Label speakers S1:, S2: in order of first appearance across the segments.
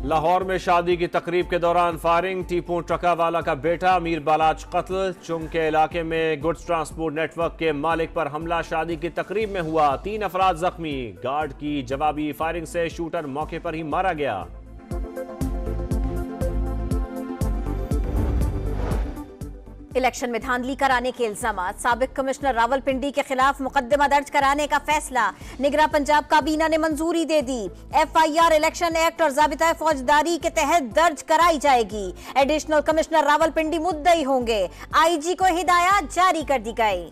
S1: लाहौर में शादी की तकरीब के दौरान फायरिंग, टीपू ट्रका वाला का बेटा मीर बालाज कत्ल। चुंग के इलाके में गुड्स ट्रांसपोर्ट नेटवर्क के मालिक पर हमला शादी की तकरीब में हुआ, 3 अफराद जख्मी। गार्ड की जवाबी फायरिंग से शूटर मौके पर ही मारा गया।
S2: इलेक्शन में धांधली कराने के इल्जाम, साबिक कमिश्नर रावलपिंडी के खिलाफ मुकदमा दर्ज कराने का फैसला। निगरां पंजाब काबीना ने मंजूरी दे दी। FIR इलेक्शन एक्ट और ज़ाबिता फौजदारी के तहत दर्ज कराई जाएगी। एडिशनल कमिश्नर रावलपिंडी मुद्दई होंगे। IG को हिदायत जारी कर दी गई।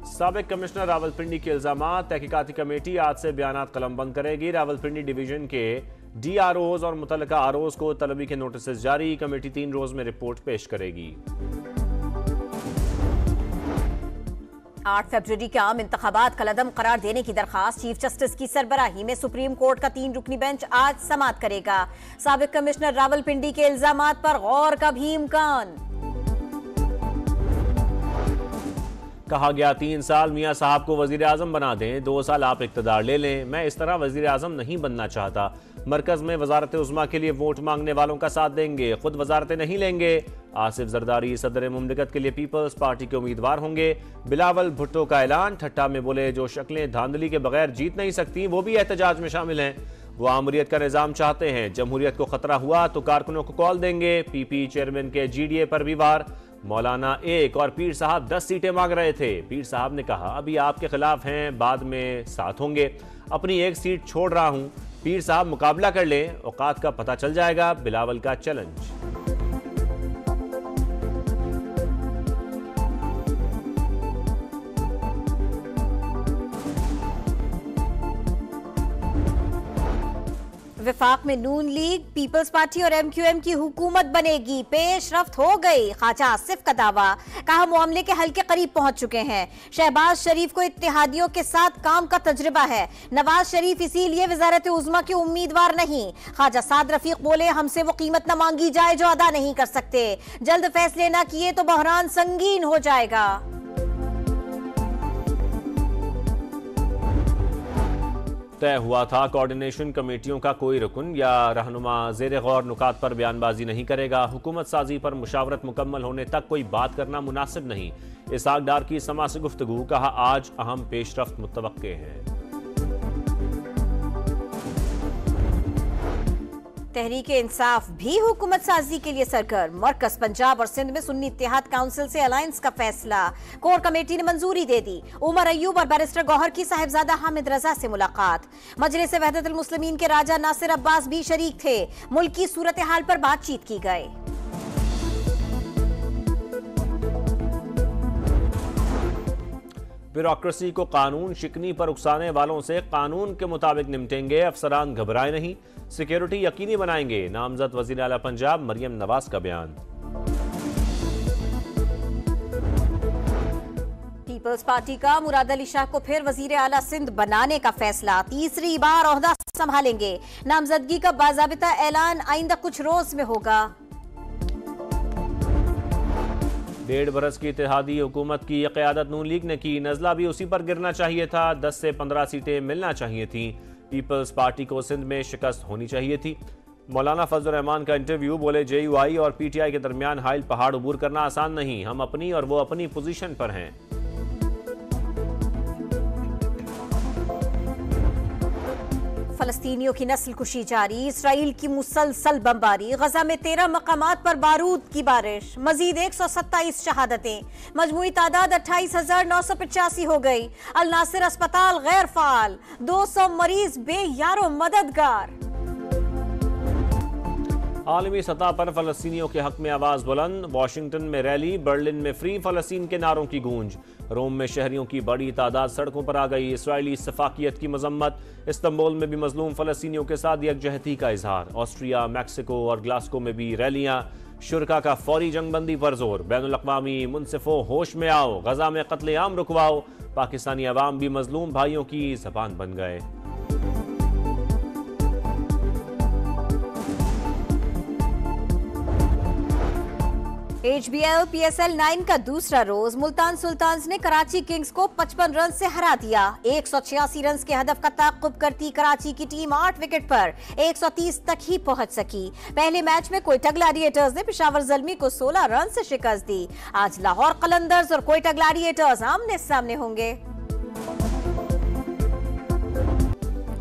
S1: साबिक कमिश्नर रावलपिंडी के इल्जामात, तहकीकाती कमेटी आज से बयानात कलमबंद करेगी। रावलपिंडी डिवीजन के DROs और मुतल्लिका ROs को तलबी के नोटिस जारी। कमेटी 3 रोज में रिपोर्ट पेश करेगी।
S2: 8 फरवरी के आम इंतखाबात कलअदम करार देने की दरखास्त चीफ जस्टिस की सरबराही में सुप्रीम कोर्ट का 3 रुकनी बेंच आज समाअत करेगा। साबिक कमिश्नर रावलपिंडी के इल्जामात पर गौर का भी इम्कान।
S1: कहा गया 3 साल मियां साहब को वजीर आजम बना दें, 2 साल आप इक्तदार ले लें। मैं इस तरह वजीर आजम नहीं बनना चाहता। मरकज में वजारत उज़्मा के लिए वोट मांगने वालों का साथ देंगे, खुद वजारतें नहीं लेंगे। आसिफ जरदारी सदर मुमलिकत के लिए पीपल्स पार्टी के उम्मीदवार होंगे। बिलावल भुट्टो का ऐलान, ठट्टा में बोले जो शक्लें धांधली के बगैर जीत नहीं सकती वो भी एहतजाज में शामिल हैं। वो आमरीत का निज़ाम चाहते हैं, जमहूरियत को खतरा हुआ तो कारकुनों को कॉल देंगे। PP चेयरमैन के GDA पर भी वार। मौलाना 1 और पीर साहब 10 सीटें मांग रहे थे। पीर साहब ने कहा अभी आपके खिलाफ हैं, बाद में साथ होंगे। अपनी 1 सीट छोड़ रहा हूं। पीर साहब मुकाबला कर लें, औकात का पता चल जाएगा। बिलावल का चैलेंज।
S2: विफाक में नून लीग, पीपल्स पार्टी और MQM की हुकूमत बनेगी। पेशरफ्त हो गई, ख्वाजा आसिफ का दावा। कहा मामले के हल के करीब पहुंच चुके हैं। शहबाज शरीफ को इत्तेहादियों के साथ काम का तजुर्बा है। नवाज शरीफ इसीलिए वजारत उज़्मा के उम्मीदवार नहीं। ख्वाजा साद रफीक बोले हमसे वो कीमत न मांगी जाए जो अदा नहीं कर सकते। जल्द फैसले न किए तो बहरान संगीन हो जाएगा।
S1: तय हुआ था कोऑर्डिनेशन कमेटियों का कोई रुकन या रहनुमा ज़ेर गौर नुकात पर बयानबाजी नहीं करेगा। हुकूमत साजी पर मुशावरत मुकम्मल होने तक कोई बात करना मुनासिब नहीं। इसाक डार की समा से गुफ्तगू, कहा आज अहम पेशरफ्त मुतवक्के हैं।
S2: तहरीक इंसाफ भी हुकूमत साजी के लिए सरगर्म। मरकज पंजाब और सिंध में सुन्नी इत्तेहाद काउंसिल से अलायंस का फैसला। कोर कमेटी ने मंजूरी दे दी। उमर अयूब और बैरिस्टर गौहर की साहिबजादा हामिद रजा से मुलाकात। मजलिस वहदतुल मुस्लिमीन के राजा नासिर अब्बास भी शरीक थे। मुल्क की सूरत हाल पर बातचीत की गई।
S1: ब्यूरोक्रेसी को कानून शिकनी पर उकसाने वालों से कानून के मुताबिक निपटेंगे। अफसरान घबराए नहीं, सिक्योरिटी यकीनी बनाएंगे। नामजद वज़ीर आला पंजाब मरियम नवाज का बयान।
S2: पीपल्स पार्टी का मुराद अली शाह को फिर वजीर आला सिंध बनाने का फैसला। 3री बार ओहदा संभालेंगे। नामजदगी का बाज़ाबिता ऐलान आइंदा कुछ रोज में होगा।
S1: 1.5 बरस की इत्तेहादी हुकूमत की क़यादत नून लीग ने की। नज़ला भी उसी पर गिरना चाहिए था। 10 से 15 सीटें मिलना चाहिए थी। पीपल्स पार्टी को सिंध में शिकस्त होनी चाहिए थी। मौलाना फजल रहमान का इंटरव्यू, बोले JUI और PTI के दरमियान हाइल पहाड़ अबूर करना आसान नहीं। हम अपनी और वो अपनी पोजीशन पर हैं।
S2: फलस्तीनियों की नस्ल कुशी जारी। इसराइल की मुसलसल बमबारी। गजा में 13 मकामात पर बारूद की बारिश। मजीद 127 शहादतें। मजमूई तादाद 28,985 हो गई। अल नासिर अस्पताल गैर फाल। 200 मरीज बेयारो मददगार।
S1: आलमी सतह पर फलस्तीनियों के हक में आवाज बुलंद। वाशिंगटन में रैली, बर्लिन में फ्री फलस्तीन के नारों की गूंज। रोम में शहरियों की बड़ी तादाद सड़कों पर आ गई। इसराइली सफाकियत की मजम्मत। इस्तांबुल में भी मजलूम फलस्तीनियों के साथ यकजहती का इजहार। ऑस्ट्रिया, मैक्सिको और ग्लास्गो में भी रैलियां। शुरका का फौरी जंगबंदी पर जोर। बैनुल अक़वामी मुनसिफो होश में आओ, गजा में कत्लेआम रुकवाओ। पाकिस्तानी अवाम भी मजलूम भाइयों की जबान बन गए।
S2: HBL PSL 9 का दूसरा रोज मुल्तान सुल्तान्स ने कराची किंग्स को 55 रन से हरा दिया। 186 रन के हदफ का ताक़ुब करती कराची की टीम 8 विकेट पर 130 तक ही पहुंच सकी। पहले मैच में कोयटा ग्लैडिएटर्स ने पेशावर ज़ल्मी को 16 रन से शिकस्त दी। आज लाहौर कलंदर्स और कोयटा ग्लैडिएटर्स आमने सामने होंगे।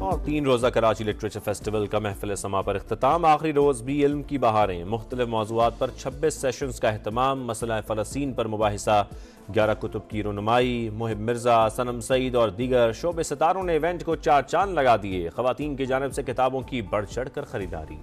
S1: और 3 रोज़ा कराची लिटरेचर फेस्टिवल का महफिल समा पर इख्तिताम। आखिरी रोज़ भी इल्म की बहारें। मुख्तलिफ मौज़ूआत पर 26 सेशंस का अहतमाम। मसला फ़लस्तीन पर मुबाहिसा, 11 कुतुब की रुनुमाई। मुहिब मिर्ज़ा, सनम सईद और दीगर शोबे सितारों ने इवेंट को 4 चांद लगा दिए। ख़वातीन की जानिब से किताबों की बढ़ चढ़ कर खरीदारी।